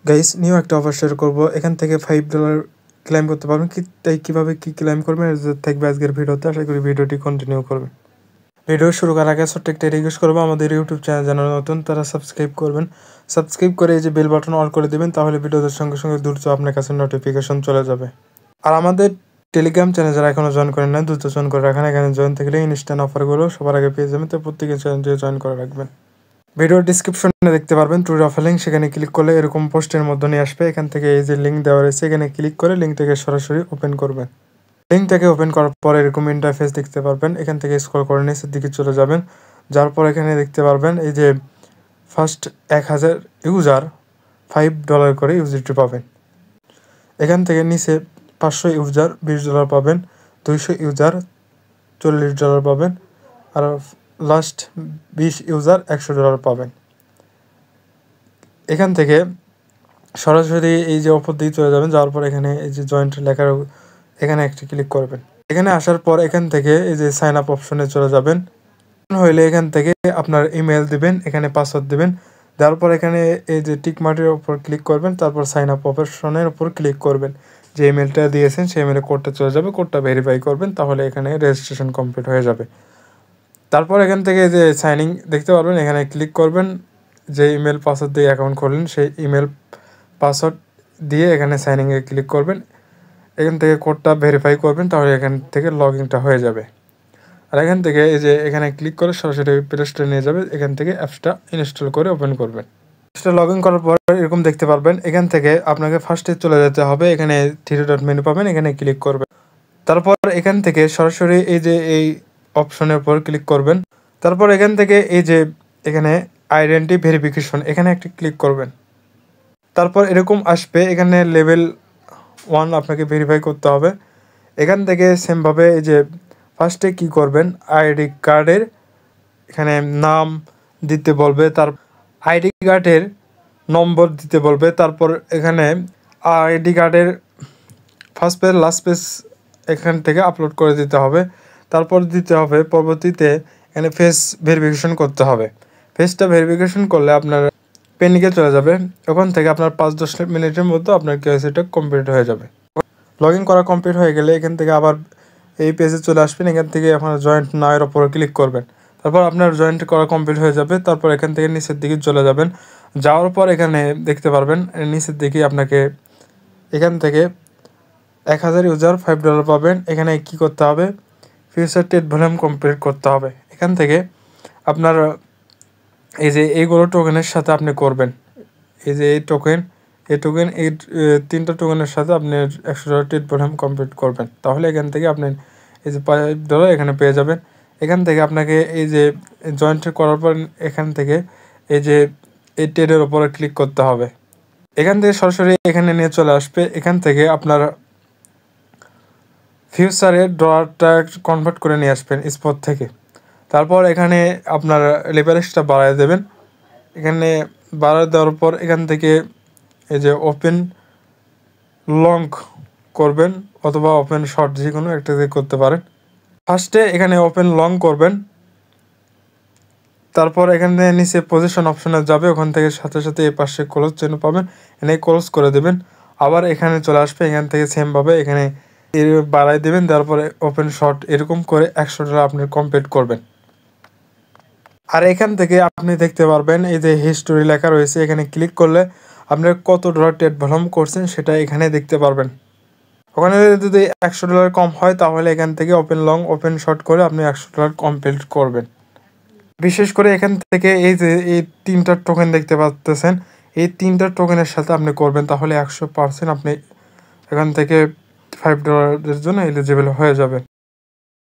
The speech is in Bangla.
গাইস নিউ একটা অফার শেয়ার করবো। এখান থেকে $5 ক্লেম করতে পারবেন। তাই কীভাবে কী ক্লেম করবেন থাকবে আজকের ভিডিওতে। আশা করি ভিডিওটি কন্টিনিউ করবেন। ভিডিও শুরু করার আগে ছোট্ট একটা রিকোয়েস্ট করবো, আমাদের ইউটিউব চ্যানেল যারা নতুন তারা সাবস্ক্রাইব করবেন। সাবস্ক্রাইব করে এই যে বেল বাটন অল করে দেবেন, তাহলে ভিডিওদের সঙ্গে সঙ্গে দ্রুত আপনার কাছে নোটিফিকেশন চলে যাবে। আর আমাদের টেলিগ্রাম চ্যানেল যারা এখনও জয়েন করেন না, দ্রুত জয়েন করে রাখেন। এখানে জয়েন থাকলে ইনস্ট্যান্ট অফারগুলো সবার আগে পেয়ে যাবেন, তো প্রত্যেকে চ্যানেলটি জয়েন করে রাখবেন। ভিডিওর ডিসক্রিপশনে দেখতে পারবেন ট্রু অফার লিঙ্ক, সেখানে ক্লিক করলে এরকম পোস্টের মধ্যে নিয়ে আসবে। এখান থেকে এই যে লিঙ্ক দেওয়া রয়েছে, এখানে ক্লিক করে লিঙ্কটাকে সরাসরি ওপেন করবেন। লিঙ্কটাকে ওপেন করার পর এরকম ইন্টারফেস দেখতে পারবেন। এখান থেকে স্ক্রল করে নিচের দিকে চলে যাবেন, যার পর এখানে দেখতে পারবেন এই যে ফার্স্ট 1000 ইউজার $5 করে ইউজিটি পাবেন। এখান থেকে নিচে 500 ইউজার $20 পাবেন, 200 ইউজার $40 পাবেন, আর লাস্ট 20 ইউজার $100 পাবেন। এখান থেকে সরাসরি এই যে অফার দিয়ে চলে যাবেন, যাওয়ার পর এখানে এই যে জয়েন্ট লেখার এখানে একটি ক্লিক করবেন। এখানে আসার পর এখান থেকে এই যে সাইন আপ অপশনে চলে যাবেন। হইলে এখান থেকে আপনার ইমেল দিবেন, এখানে পাসওয়ার্ড দিবেন। দেওয়ার পর এখানে এই যে টিক মার্কের উপর ক্লিক করবেন, তারপর সাইন আপ অপশনের উপর ক্লিক করবেন। যে ইমেলটা দিয়েছেন সেই ইমেলে কোডটা চলে যাবে, কোডটা ভেরিফাই করবেন, তাহলে এখানে রেজিস্ট্রেশন কমপ্লিট হয়ে যাবে। তারপর এখান থেকে যে সাইনিং দেখতে পারবেন, এখানে ক্লিক করবেন। যে ইমেল পাসওয়ার্ড দিয়ে অ্যাকাউন্ট খুললেন সেই ইমেল পাসওয়ার্ড দিয়ে এখানে সাইনিংয়ে ক্লিক করবেন। এখান থেকে কোডটা ভেরিফাই করবেন, তাহলে এখান থেকে লগ ইনটা হয়ে যাবে। আর এখান থেকে এই যে এখানে ক্লিক করে সরাসরি প্লে স্টোরে নিয়ে যাবে। এখান থেকে অ্যাপসটা ইনস্টল করে ওপেন করবেন। অ্যাপসটা লগ ইন করার পর এরকম দেখতে পারবেন। এখান থেকে আপনাকে ফার্স্টে চলে যেতে হবে, এখানে 3 ডট মেনু পাবেন, এখানে ক্লিক করবেন। তারপর এখান থেকে সরাসরি এই যে এই অপশনের উপর ক্লিক করবেন। তারপর এখান থেকে এই যে এখানে আইডেন্টি ভেরিফিকেশন, এখানে একটি ক্লিক করবেন। তারপর এরকম আসবে, এখানে লেভেল 1 আপনাকে ভেরিফাই করতে হবে। এখান থেকে সেমভাবে এই যে ফার্স্টে কী করবেন, আইডি কার্ডের এখানে নাম দিতে বলবে, তার আইডি কার্ডের নম্বর দিতে বলবে। তারপর এখানে আইডি কার্ডের ফার্স্ট পেজ লাস্ট পেজ এখান থেকে আপলোড করে দিতে হবে। তারপর দিতে হবে পরবর্তীতে এখানে ফেস ভেরিফিকেশন করতে হবে। ফেসটা ভেরিফিকেশন করলে আপনার পেন্ডিংয়ে চলে যাবে। ওখান থেকে আপনার 5-10 মিনিটের মধ্যে আপনার কেওয়াইসিটা কমপ্লিট হয়ে যাবে। লগ ইন করা কমপ্লিট হয়ে গেলে এখান থেকে আবার এই পেজে চলে আসবেন। এখান থেকে আপনার জয়েন্ট নাওয়ের ওপর ক্লিক করবেন। তারপর আপনার জয়েন্ট করা কমপ্লিট হয়ে যাবে। তারপর এখান থেকে নিচের দিকে চলে যাবেন। যাওয়ার পর এখানে দেখতে পারবেন নিচের দিকে আপনাকে এখান থেকে 1000 ইউজার $5 পাবেন। এখানে কি করতে হবে, ফিউচার টেট ভলিউম কমপ্লিট করতে হবে। এখান থেকে আপনার এই যে এইগুলো টোকেনের সাথে আপনি করবেন। এই যে এই টোকেন এই 3টা টোকেনের সাথে আপনি $100 টেট ভলিউম কমপ্লিট করবেন, তাহলে এখান থেকে আপনি এই যে $5 এখানে পেয়ে যাবেন। এখান থেকে আপনাকে এই যে জয়েন্ট করার পর এখান থেকে এই যে এই টেডের ওপরে ক্লিক করতে হবে। এখান থেকে সরাসরি এখানে নিয়ে চলে আসবে। এখান থেকে আপনার ফিউচারে ডলারটা কনভার্ট করে নিয়ে আসবেন স্পট থেকে। তারপর এখানে আপনার লেভারেজটা বাড়ায় দেবেন। এখানে বাড়ায় দেওয়ার পর এখান থেকে এই যে ওপেন লং করবেন অথবা ওপেন শর্ট, যে কোনো একটা দিয়ে করতে পারেন। ফার্স্টে এখানে ওপেন লং করবেন। তারপর এখানে নিচে পজিশন অপশনে যাবে, ওখান থেকে সাথে সাথে এই পাশে ক্লোজ চিহ্ন পাবেন, এনে ক্লোজ করে দেবেন। আবার এখানে চলে আসবে, এখান থেকে সেমভাবে এখানে বাড়াই দেবেন। তারপরে ওপেন শর্ট এরকম করে $100 আপনি কমপ্লিট করবেন। আর এখান থেকে আপনি দেখতে পারবেন এই যে হিস্টোরি লেখা রয়েছে, এখানে ক্লিক করলে আপনি কত ডলার টেট ভলিউম করছেন সেটা এখানে দেখতে পারবেন। ওখানে যদি $100 কম হয় তাহলে এখান থেকে ওপেন লং ওপেন শর্ট করে আপনি $100 কমপ্লিট করবেন। বিশেষ করে এখান থেকে এই যে এই 3টা টোকেন দেখতে পাচ্ছেন, এই 3টা টোকেনের সাথে আপনি করবেন, তাহলে 100% আপনি এখান থেকে $5 জন্য এলিজিবল হয়ে যাবে।